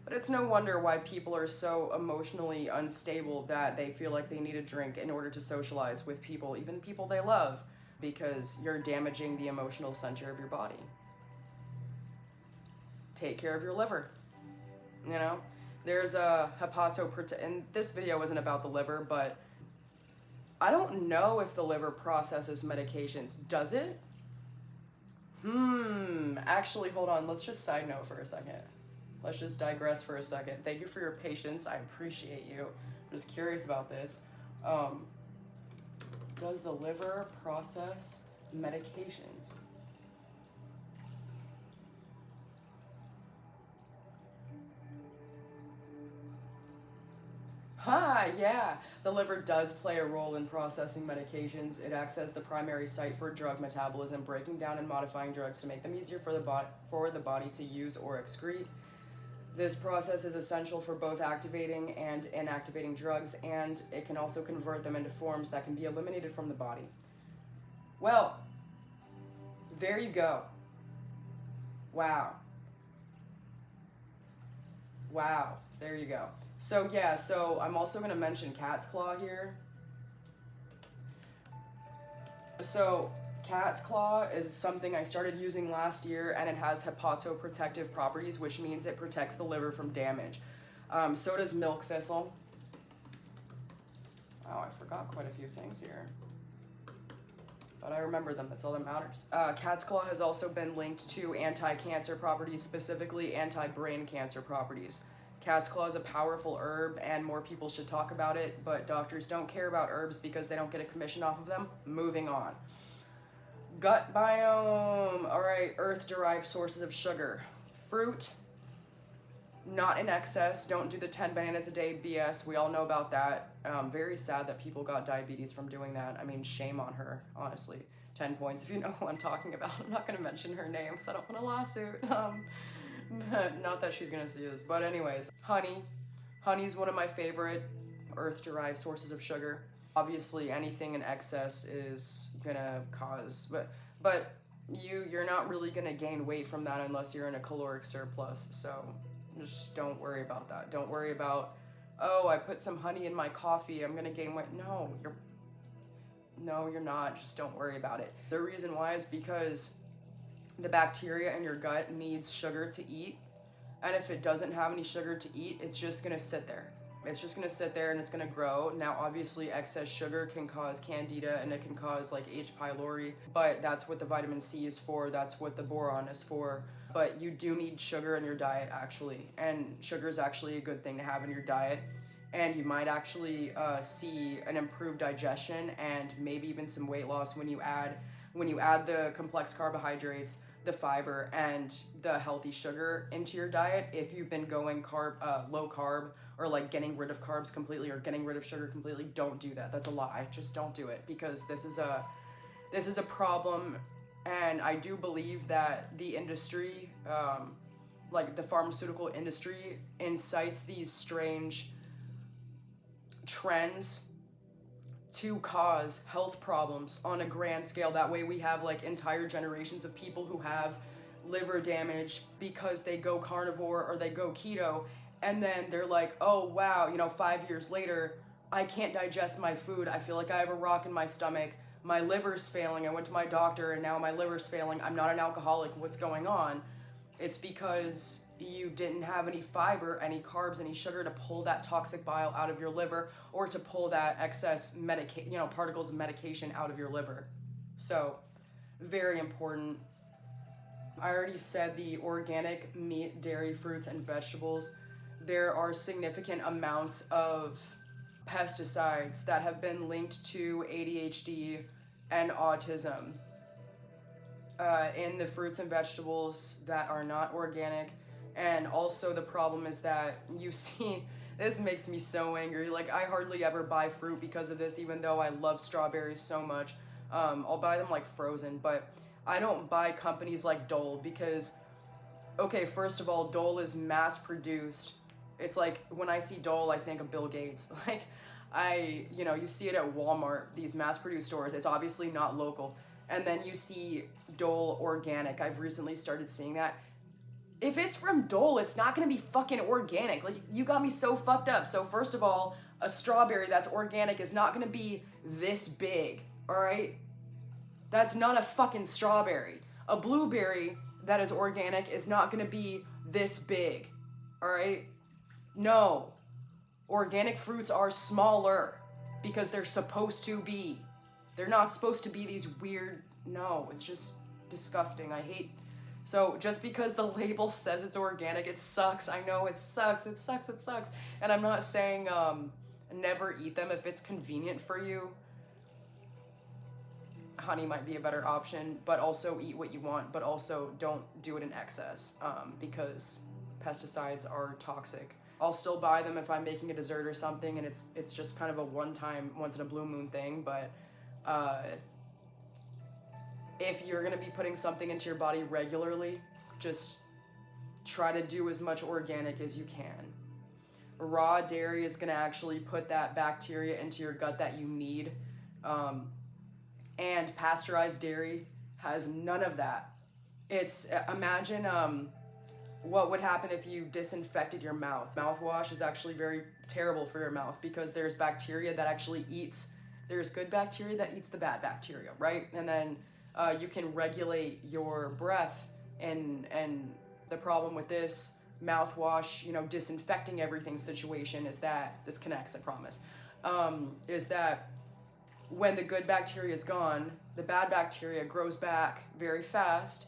But it's no wonder why people are so emotionally unstable that they feel like they need a drink in order to socialize with people, even people they love, because you're damaging the emotional center of your body. Take care of your liver. You know, there's a and this video isn't about the liver, but I don't know if the liver processes medications. Does it? Actually, hold on. Let's just side note for a second. Let's just digress for a second. Thank you for your patience. I appreciate you. I'm just curious about this. Does the liver process medications? Yeah. The liver does play a role in processing medications. It acts as the primary site for drug metabolism, breaking down and modifying drugs to make them easier for the body to use or excrete. This process is essential for both activating and inactivating drugs, and it can also convert them into forms that can be eliminated from the body. Well, there you go. Wow. There you go. So yeah, so I'm also going to mention cat's claw here. So cat's claw is something I started using last year, and it has hepatoprotective properties, which means it protects the liver from damage. So does milk thistle. Oh, I forgot quite a few things here, but I remember them. That's all that matters. Cat's claw has also been linked to anti-cancer properties, specifically anti-brain cancer properties. Cat's claw is a powerful herb and more people should talk about it, but doctors don't care about herbs because they don't get a commission off of them. Moving on. Gut biome. All right, earth-derived sources of sugar. Fruit, not in excess. Don't do the 10 bananas a day BS. We all know about that. Very sad that people got diabetes from doing that. I mean, shame on her, honestly. 10 points if you know who I'm talking about. I'm not going to mention her name because I don't want a lawsuit. Not that she's going to see this. But anyways, honey. Honey's one of my favorite earth-derived sources of sugar. Obviously, anything in excess is going to cause... But you're not really going to gain weight from that unless you're in a caloric surplus. So just don't worry about that. Don't worry about, oh, I put some honey in my coffee, I'm going to gain weight. No, you're not. Just don't worry about it. The reason why is because the bacteria in your gut needs sugar to eat. And if it doesn't have any sugar to eat, it's just going to sit there. It's just going to sit there and it's going to grow. Now, obviously, excess sugar can cause candida and it can cause like H. pylori, but that's what the vitamin C is for. That's what the boron is for. But you do need sugar in your diet, actually. And sugar is actually a good thing to have in your diet. And you might actually see an improved digestion and maybe even some weight loss when you add the complex carbohydrates, the fiber, and the healthy sugar into your diet. If you've been going low carb or like getting rid of carbs completely or getting rid of sugar completely, don't do that. That's a lie. Just don't do it because this is a problem. And I do believe that the industry, like the pharmaceutical industry, incites these strange trends to cause health problems on a grand scale. That way we have like entire generations of people who have liver damage because they go carnivore or they go keto, and then they're like, oh wow, 5 years later, I can't digest my food. I feel like I have a rock in my stomach. My liver's failing. I went to my doctor and now my liver's failing. I'm not an alcoholic. What's going on? It's because you didn't have any fiber, any carbs, any sugar to pull that toxic bile out of your liver or to pull that excess particles of medication out of your liver. So, very important. I already said the organic meat, dairy, fruits, and vegetables. There are significant amounts of pesticides that have been linked to ADHD and autism in the fruits and vegetables that are not organic. And also the problem is that you see, this makes me so angry. Like, I hardly ever buy fruit because of this, even though I love strawberries so much. I'll buy them like frozen, but I don't buy companies like Dole because, okay, first of all, Dole is mass produced. It's like, when I see Dole, I think of Bill Gates. Like, you see it at Walmart, these mass-produced stores. It's obviously not local. And then you see Dole organic. I've recently started seeing that. If it's from Dole, it's not going to be fucking organic. Like, you got me so fucked up. So first of all, a strawberry that's organic is not going to be this big, all right? That's not a fucking strawberry. A blueberry that is organic is not going to be this big, all right? No. Organic fruits are smaller because they're supposed to be. They're not supposed to be these weird... No, it's just disgusting. I hate... So just because the label says it's organic, it sucks. I know it sucks. It sucks. It sucks. And I'm not saying never eat them if it's convenient for you. Honey might be a better option, but also eat what you want, but also don't do it in excess because pesticides are toxic. I'll still buy them if I'm making a dessert or something, and it's just kind of a one-time, once-in-a-blue moon thing, but if you're going to be putting something into your body regularly, just try to do as much organic as you can. Raw dairy is going to actually put that bacteria into your gut that you need, and pasteurized dairy has none of that. It's, imagine what would happen if you disinfected your mouth. Mouthwash is actually very terrible for your mouth because there's bacteria that actually eats, there's good bacteria that eats the bad bacteria, right? And then you can regulate your breath, and the problem with this mouthwash, disinfecting everything situation is that, this connects, I promise, is that when the good bacteria is gone, the bad bacteria grows back very fast,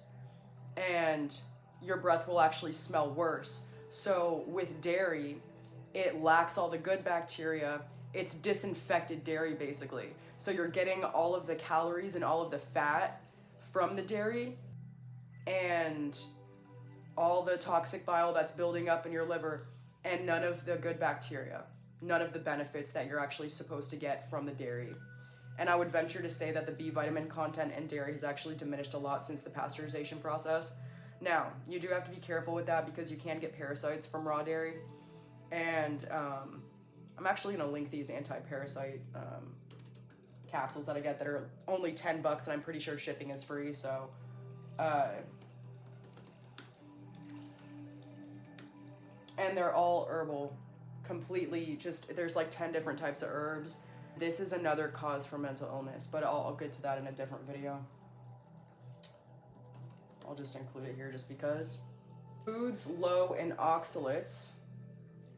and your breath will actually smell worse. So with dairy, it lacks all the good bacteria. It's disinfected dairy basically. So you're getting all of the calories and all of the fat from the dairy, and all the toxic bile that's building up in your liver, and none of the good bacteria, none of the benefits that you're actually supposed to get from the dairy. And I would venture to say that the B vitamin content in dairy has actually diminished a lot since the pasteurization process. Now, you do have to be careful with that because you can get parasites from raw dairy. And I'm actually going to link these anti-parasite capsules that I get that are only $10, and I'm pretty sure shipping is free. So, and they're all herbal, completely just, there's like 10 different types of herbs. This is another cause for mental illness, but I'll get to that in a different video. I'll just include it here just because. Foods low in oxalates,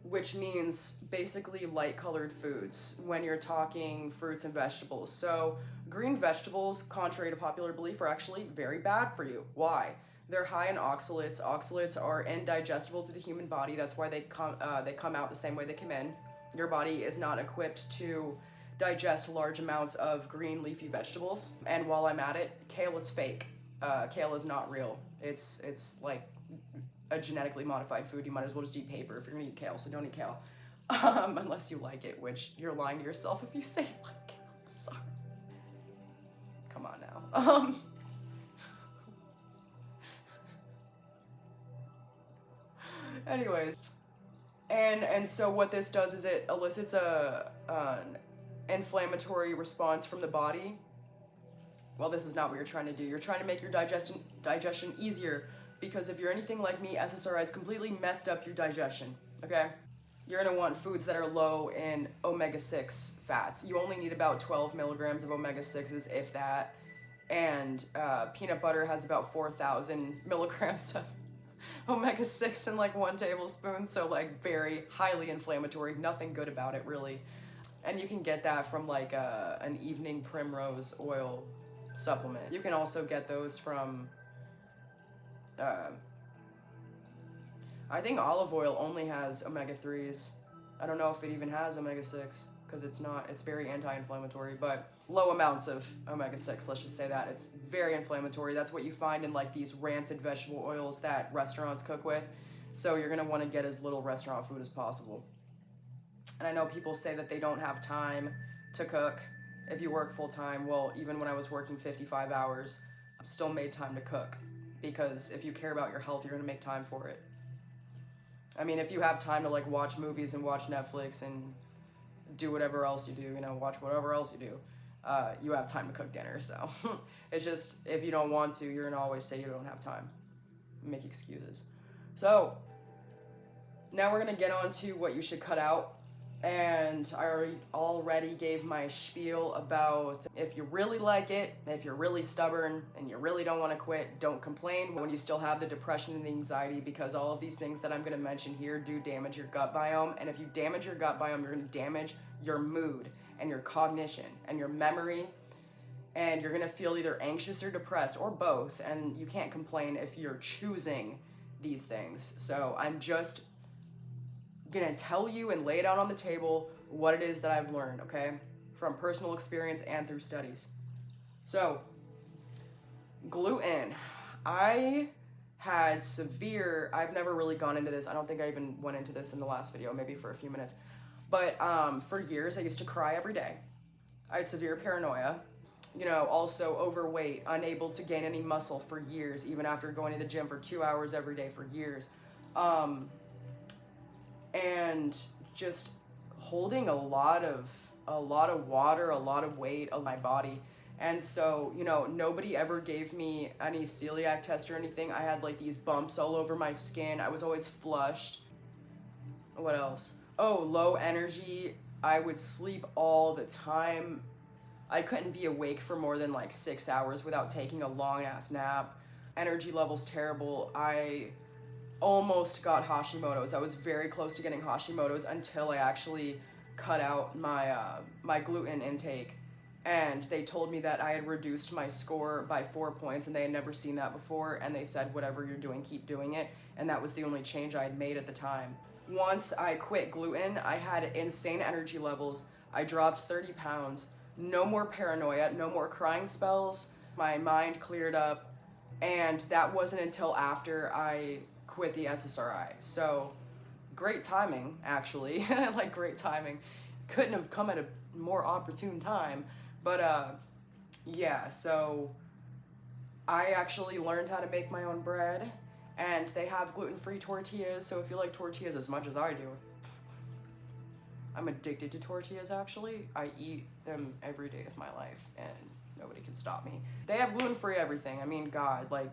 which means basically light colored foods when you're talking fruits and vegetables. So green vegetables, contrary to popular belief, are actually very bad for you. Why? They're high in oxalates. Oxalates are indigestible to the human body. That's why they come out the same way they come in. Your body is not equipped to digest large amounts of green leafy vegetables. And while I'm at it, kale is fake. Kale is not real. It's like a genetically modified food. You might as well just eat paper if you're gonna eat kale, so don't eat kale. Unless you like it, which you're lying to yourself if you say you like kale. I'm sorry. Come on now. Anyways, and so what this does is it elicits an inflammatory response from the body. Well, this is not what you're trying to do. You're trying to make your digestion easier, because if you're anything like me, SSRIs completely messed up your digestion, okay? You're gonna want foods that are low in omega-6 fats. You only need about 12 milligrams of omega-6s, if that, and peanut butter has about 4,000 milligrams of omega-6 in like 1 tablespoon, so like very highly inflammatory, nothing good about it really. And you can get that from like an evening primrose oil supplement. You can also get those from, I think olive oil only has omega-3s. I don't know if it even has omega-6, because it's very anti-inflammatory, but low amounts of omega-6, let's just say that. It's very inflammatory. That's what you find in like these rancid vegetable oils that restaurants cook with. So you're gonna wanna get as little restaurant food as possible. And I know people say that they don't have time to cook if you work full time. Well, even when I was working 55 hours, I still made time to cook, because if you care about your health, you're gonna make time for it. I mean, if you have time to like watch movies and watch Netflix and do whatever else you do, you know, watch whatever else you do, you have time to cook dinner. So it's just, if you don't want to, you're gonna always say you don't have time. Make excuses. So now we're gonna get on to what you should cut out. And I already gave my spiel about if you really like it, if you're really stubborn and you really don't want to quit, don't complain when you still have the depression and the anxiety, because all of these things that I'm going to mention here do damage your gut biome. And if you damage your gut biome, you're going to damage your mood and your cognition and your memory, and you're going to feel either anxious or depressed or both, and you can't complain if you're choosing these things. So I'm just gonna tell you and lay it out on the table what it is that I've learned, okay? From personal experience and through studies. So, gluten. I had severe, I've never really gone into this. I don't think I even went into this in the last video, maybe for a few minutes. But for years, I used to cry every day. I had severe paranoia. You know, also overweight, unable to gain any muscle for years, even after going to the gym for 2 hours every day for years. And just holding a lot of water, a lot of weight on my body. And so, you know, nobody ever gave me any celiac test or anything. I had like these bumps all over my skin. I was always flushed. What else? Oh, low energy. I would sleep all the time. I couldn't be awake for more than like 6 hours without taking a long ass nap. Energy levels terrible. I almost got Hashimoto's. I was very close to getting Hashimoto's until I actually cut out my my gluten intake, and they told me that I had reduced my score by 4 points, and they had never seen that before, and they said, whatever you're doing, keep doing it, and that was the only change I had made at the time. Once I quit gluten, I had insane energy levels. I dropped 30 pounds, no more paranoia, no more crying spells, my mind cleared up, and that wasn't until after I quit the SSRI. So great timing, actually. Like, great timing. Couldn't have come at a more opportune time. But yeah, so I actually learned how to make my own bread, and they have gluten-free tortillas, so if you like tortillas as much as I do, I'm addicted to tortillas, actually. I eat them every day of my life, and nobody can stop me. They have gluten-free everything. I mean, God, like,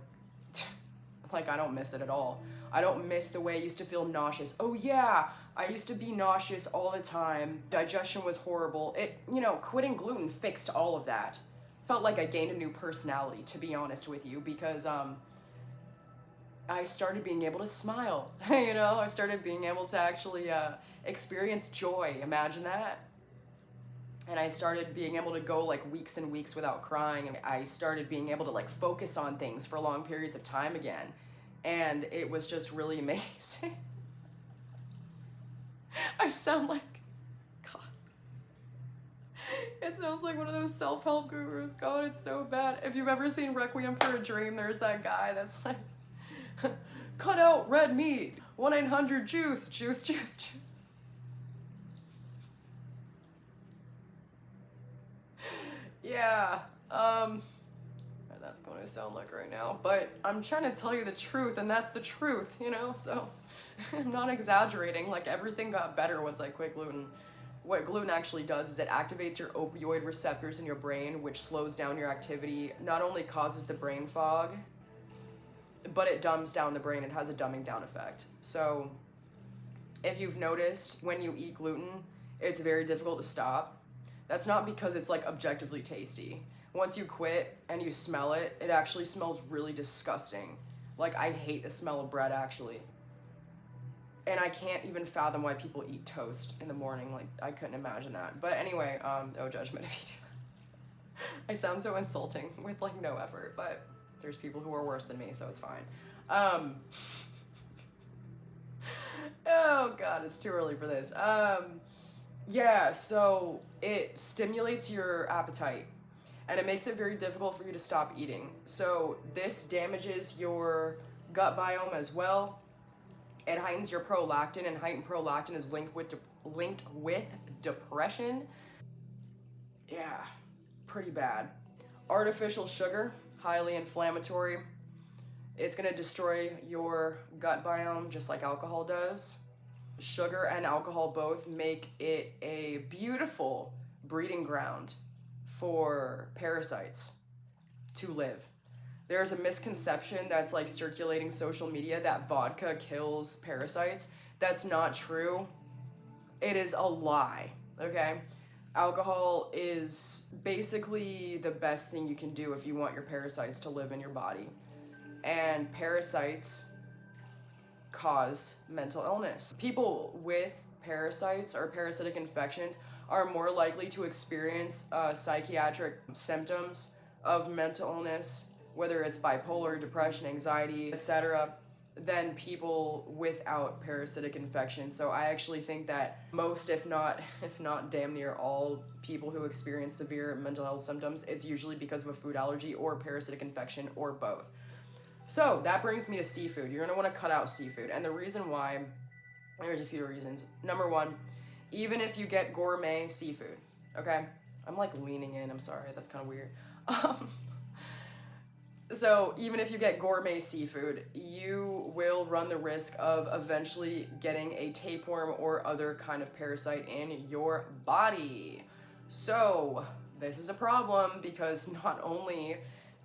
like, I don't miss it at all. I don't miss the way I used to feel nauseous. Oh yeah, I used to be nauseous all the time. Digestion was horrible. Quitting gluten fixed all of that. Felt like I gained a new personality, to be honest with you, because I started being able to smile. I started being able to actually experience joy. Imagine that. And I started being able to go like weeks and weeks without crying, and I started being able to like focus on things for long periods of time again. And it was just really amazing. I sound like, God. It sounds like one of those self-help gurus. God, it's so bad. If you've ever seen Requiem for a Dream, there's that guy that's like, cut out red meat, 1-800-JUICE, juice. Yeah, that's going to sound like right now, but I'm trying to tell you the truth, and that's the truth, so I'm not exaggerating. Like, everything got better once I quit gluten. What gluten actually does is it activates your opioid receptors in your brain, which slows down your activity, not only causes the brain fog, but it dumbs down the brain. It has a dumbing down effect. So if you've noticed, when you eat gluten, it's very difficult to stop. That's not because it's like objectively tasty. Once you quit and you smell it, it actually smells really disgusting. Like, I hate the smell of bread, actually. And I can't even fathom why people eat toast in the morning. Like, I couldn't imagine that. But anyway, no judgment if you do that. I sound so insulting with like no effort, but there's people who are worse than me, so it's fine. Oh God, it's too early for this. Yeah, so it stimulates your appetite, and it makes it very difficult for you to stop eating. So this damages your gut biome as well. It heightens your prolactin, and heightened prolactin is linked with depression. Yeah, pretty bad. Artificial sugar, highly inflammatory. It's gonna destroy your gut biome just like alcohol does. Sugar and alcohol both make it a beautiful breeding ground for parasites to live. There's a misconception that's like circulating social media that vodka kills parasites. That's not true. It is a lie, okay? Alcohol is basically the best thing you can do if you want your parasites to live in your body. And parasites cause mental illness. People with parasites or parasitic infections are more likely to experience psychiatric symptoms of mental illness, whether it's bipolar, depression, anxiety, etc., than people without parasitic infection. So I actually think that most, if not damn near all people who experience severe mental health symptoms, it's usually because of a food allergy or parasitic infection or both. So that brings me to seafood. You're gonna wanna cut out seafood. And the reason why, there's a few reasons. Number one, even if you get gourmet seafood, okay? I'm like leaning in, I'm sorry, that's kind of weird. So even if you get gourmet seafood, you will run the risk of eventually getting a tapeworm or other kind of parasite in your body. So this is a problem because not only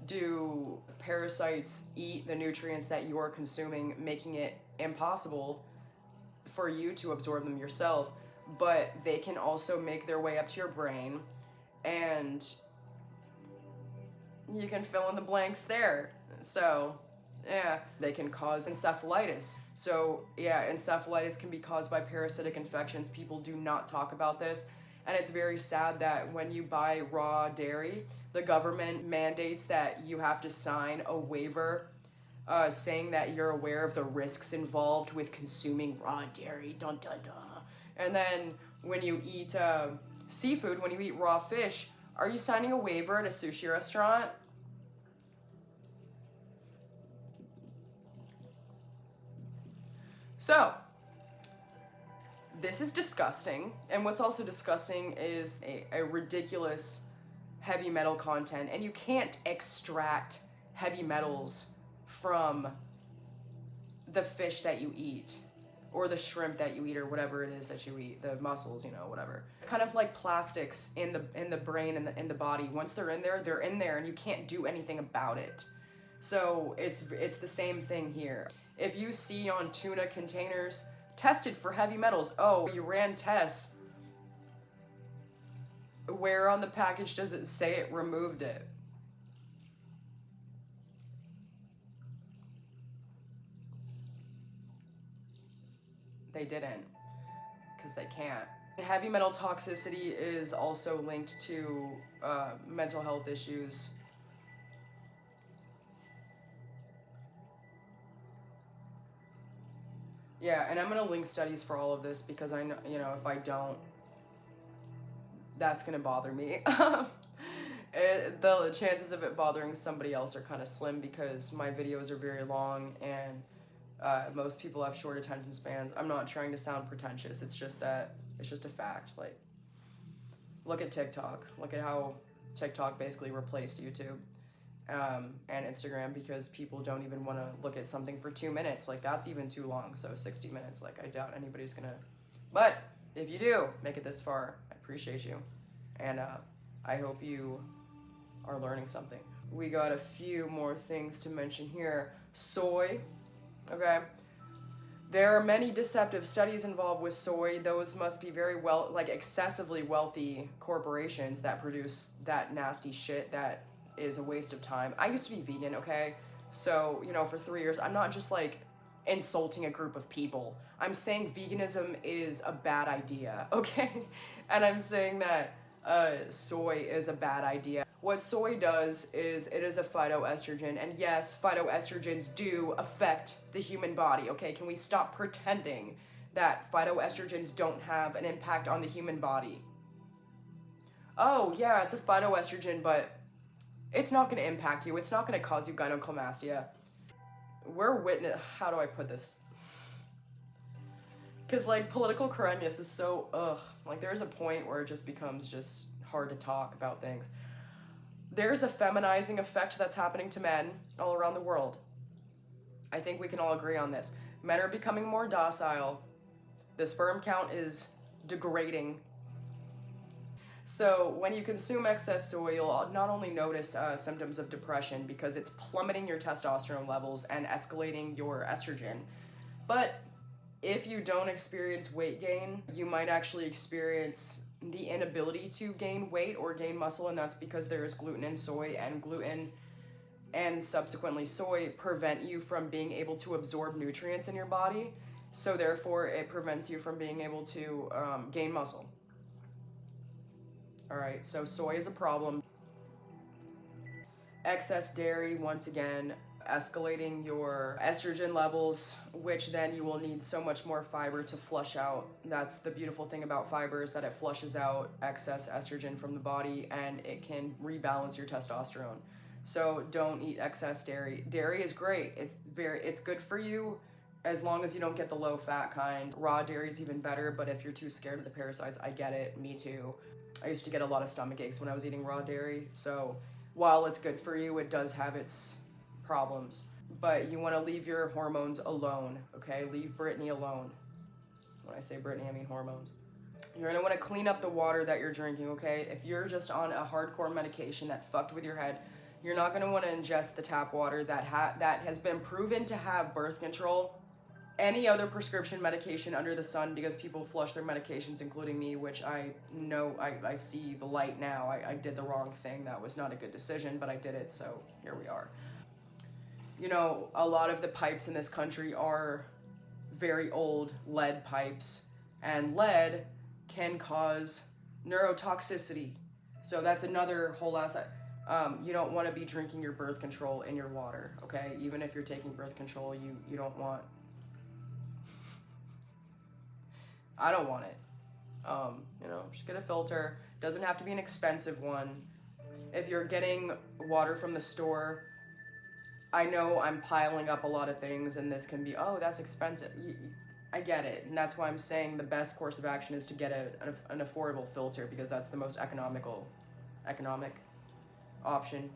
do parasites eat the nutrients that you are consuming, making it impossible for you to absorb them yourself, but they can also make their way up to your brain, and you can fill in the blanks there. So yeah, they can cause encephalitis. So yeah, encephalitis can be caused by parasitic infections. People do not talk about this. And it's very sad that when you buy raw dairy, the government mandates that you have to sign a waiver saying that you're aware of the risks involved with consuming raw dairy. Dun dun dun. And then when you eat seafood, when you eat raw fish, are you signing a waiver at a sushi restaurant? So, this is disgusting. And what's also disgusting is a ridiculous heavy metal content. And you can't extract heavy metals from the fish that you eat, or the shrimp that you eat, or whatever it is that you eat, the mussels, you know, whatever. It's kind of like plastics in the brain and in the body. Once they're in there, and you can't do anything about it. So it's the same thing here. If you see on tuna containers, tested for heavy metals, oh, you ran tests, where on the package does it say it removed it? They didn't, because they can't. Heavy metal toxicity is also linked to mental health issues. Yeah, and I'm gonna link studies for all of this because I know, you know, if I don't, that's gonna bother me. The chances of it bothering somebody else are kind of slim because my videos are very long and most people have short attention spans. I'm not trying to sound pretentious. It's just that it's just a fact. Like, look at TikTok. Look at how TikTok basically replaced YouTube and Instagram because people don't even want to look at something for 2 minutes. Like, that's even too long. So 60 minutes. Like, I doubt anybody's gonna. But if you do make it this far, I appreciate you, and I hope you are learning something. We got a few more things to mention here. Soy. Okay, there are many deceptive studies involved with soy. Those must be very excessively wealthy corporations that produce that nasty shit that is a waste of time. I used to be vegan, okay? So, you know, for 3 years, I'm not just like insulting a group of people. I'm saying veganism is a bad idea, okay? And I'm saying that soy is a bad idea. What soy does is it is a phytoestrogen, and yes, phytoestrogens do affect the human body, okay? Can we stop pretending that phytoestrogens don't have an impact on the human body? Oh, yeah, it's a phytoestrogen, but it's not going to impact you. It's not going to cause you gynecomastia. How do I put this? Because, like, political correctness is so, like, there's a point where it just becomes just hard to talk about things. There's a feminizing effect that's happening to men all around the world. I think we can all agree on this. Men are becoming more docile. The sperm count is degrading. So when you consume excess soy, you'll not only notice symptoms of depression because it's plummeting your testosterone levels and escalating your estrogen, but if you don't experience weight gain, you might actually experience the inability to gain weight or gain muscle, and that's because there is gluten in soy, and gluten and subsequently soy prevent you from being able to absorb nutrients in your body, so therefore it prevents you from being able to gain muscle. Alright, so soy is a problem. Excess dairy, once again, escalating your estrogen levels, which then you will need so much more fiber to flush out. That's the beautiful thing about fiber, is that it flushes out excess estrogen from the body and it can rebalance your testosterone. So don't eat excess dairy. Dairy is great. It's good for you as long as you don't get the low fat kind. Raw dairy is even better, but if you're too scared of the parasites, I get it, me too. I used to get a lot of stomach aches when I was eating raw dairy, so while it's good for you, it does have its problems. But you want to leave your hormones alone, okay? Leave Brittany alone. When I say Brittany, I mean hormones. You're going to want to clean up the water that you're drinking, okay? If you're just on a hardcore medication that fucked with your head, you're not going to want to ingest the tap water that has been proven to have birth control. Any other prescription medication under the sun, because people flush their medications, including me, which I know, I see the light now. I did the wrong thing. That was not a good decision, but I did it, so here we are. You know, a lot of the pipes in this country are very old lead pipes, and lead can cause neurotoxicity. So that's another whole asset. You don't want to be drinking your birth control in your water, okay? Even if you're taking birth control, you don't want... I don't want it. Just get a filter. Doesn't have to be an expensive one. If you're getting water from the store, I know I'm piling up a lot of things and this can be, oh, that's expensive. I get it. And that's why I'm saying the best course of action is to get an affordable filter, because that's the most economic option.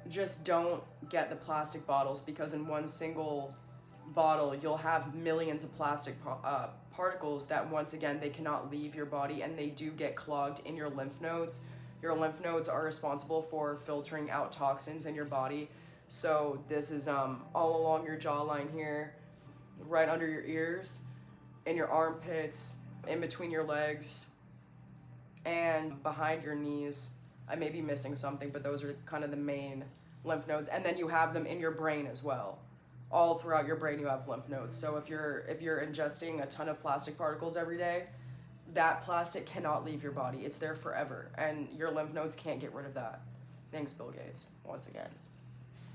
Just don't get the plastic bottles, because in one single bottle you'll have millions of plastic particles that, once again, they cannot leave your body, and they do get clogged in your lymph nodes. Your lymph nodes are responsible for filtering out toxins in your body. So this is all along your jawline here, right under your ears, in your armpits, in between your legs, and behind your knees. I may be missing something, but those are kind of the main lymph nodes. And then you have them in your brain as well. All throughout your brain you have lymph nodes. So if you're ingesting a ton of plastic particles every day, that plastic cannot leave your body. It's there forever, and your lymph nodes can't get rid of that. Thanks, Bill Gates, once again.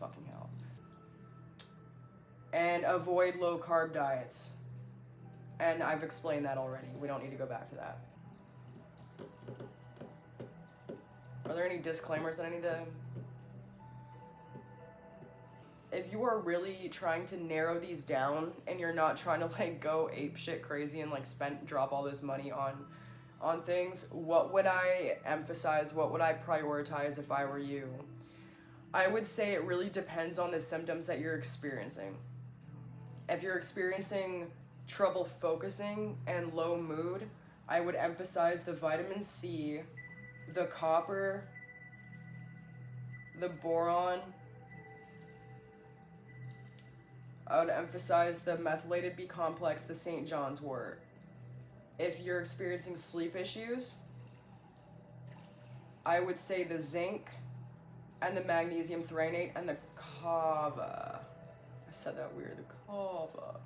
Fucking hell. And avoid low-carb diets. And I've explained that already. We don't need to go back to that. Are there any disclaimers that I need to... If you are really trying to narrow these down and you're not trying to go ape shit crazy and drop all this money on things, what would I emphasize? What would I prioritize if I were you? I would say it really depends on the symptoms that you're experiencing. If you're experiencing trouble focusing and low mood, I would emphasize the vitamin C, the copper, the boron. I would emphasize the methylated B complex, the St. John's wort. If you're experiencing sleep issues, I would say the zinc and the magnesium threonate and the kava. I said that weird, the kava.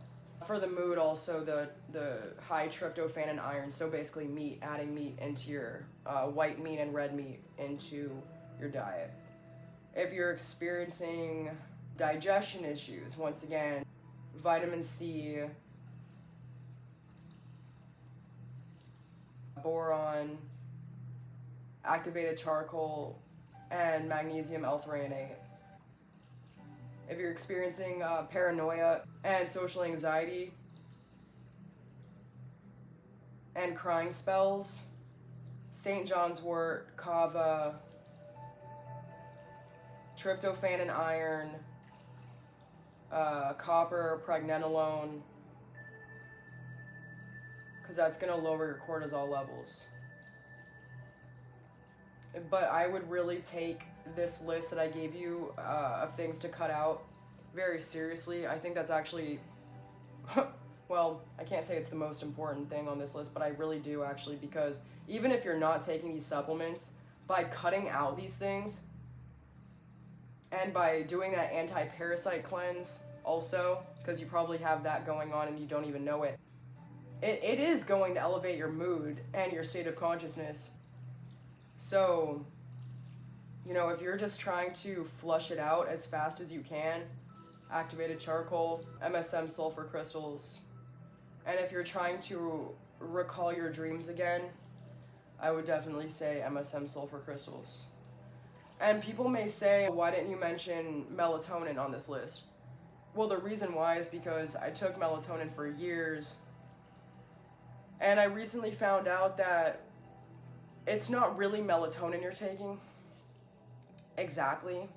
For the mood, also the high tryptophan and iron. So basically meat, adding meat into your white meat and red meat into your diet. If you're experiencing digestion issues, once again, vitamin C, boron, activated charcoal, and magnesium L-threonate. If you're experiencing paranoia and social anxiety and crying spells, St. John's wort, kava, tryptophan and iron, copper, pregnenolone, because that's going to lower your cortisol levels. But I would really take this list that I gave you of things to cut out very seriously. I think that's actually, well, I can't say it's the most important thing on this list, but I really do actually, because even if you're not taking these supplements, by cutting out these things, and by doing that anti-parasite cleanse also, because you probably have that going on and you don't even know it, it is going to elevate your mood and your state of consciousness. So, if you're just trying to flush it out as fast as you can, activated charcoal, MSM sulfur crystals, and if you're trying to recall your dreams again, I would definitely say MSM sulfur crystals. And people may say, why didn't you mention melatonin on this list? Well, the reason why is because I took melatonin for years, and I recently found out that it's not really melatonin you're taking. Exactly.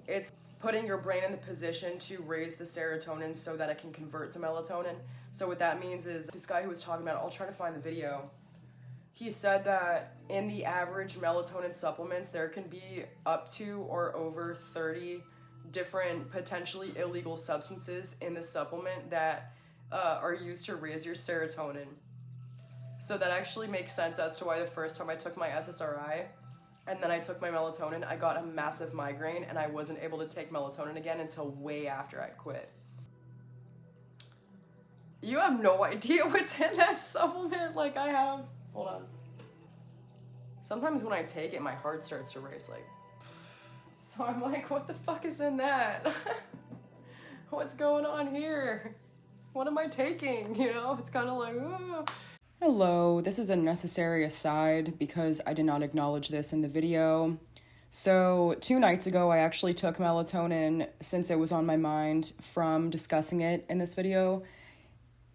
It's putting your brain in the position to raise the serotonin so that it can convert to melatonin. So what that means is, this guy who was talking about it, I'll try to find the video, he said that in the average melatonin supplements, there can be up to or over 30 different potentially illegal substances in the supplement that are used to raise your serotonin. So that actually makes sense as to why the first time I took my SSRI and then I took my melatonin, I got a massive migraine and I wasn't able to take melatonin again until way after I quit. You have no idea what's in that supplement like I have. Hold on. Sometimes when I take it, my heart starts to race, like, so I'm like, what the fuck is in that? What's going on here? What am I taking? You know, it's kind of like, oh. Hello, this is a necessary aside because I did not acknowledge this in the video. So 2 nights ago, I actually took melatonin since it was on my mind from discussing it in this video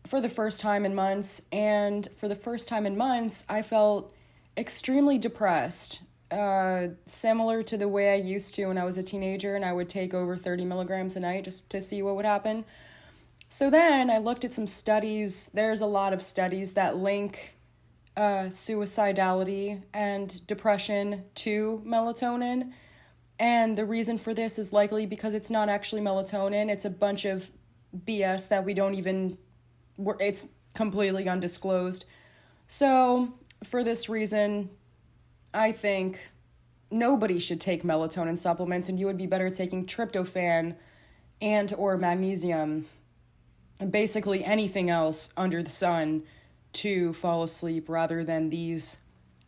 for the first time in months. And for the first time in months, I felt extremely depressed, similar to the way I used to when I was a teenager and I would take over 30 milligrams a night just to see what would happen. So then I looked at some studies. There's a lot of studies that link suicidality and depression to melatonin. And the reason for this is likely because it's not actually melatonin. It's a bunch of BS that we don't even, it's completely undisclosed. So for this reason, I think nobody should take melatonin supplements, and you would be better taking tryptophan and or magnesium and basically anything else under the sun to fall asleep rather than these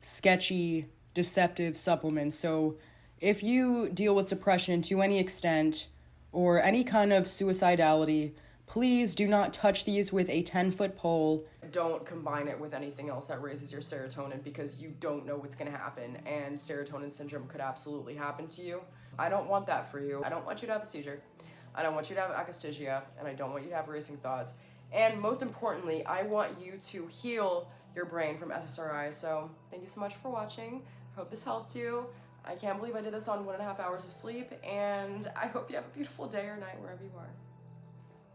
sketchy, deceptive supplements. So if you deal with depression to any extent or any kind of suicidality, please do not touch these with a 10-foot pole. Don't combine it with anything else that raises your serotonin because you don't know what's going to happen, and serotonin syndrome could absolutely happen to you. I don't want that for you. I don't want you to have a seizure. I don't want you to have akathisia, and I don't want you to have racing thoughts. And most importantly, I want you to heal your brain from SSRI. So thank you so much for watching. I hope this helped you. I can't believe I did this on 1.5 hours of sleep, and I hope you have a beautiful day or night wherever you are.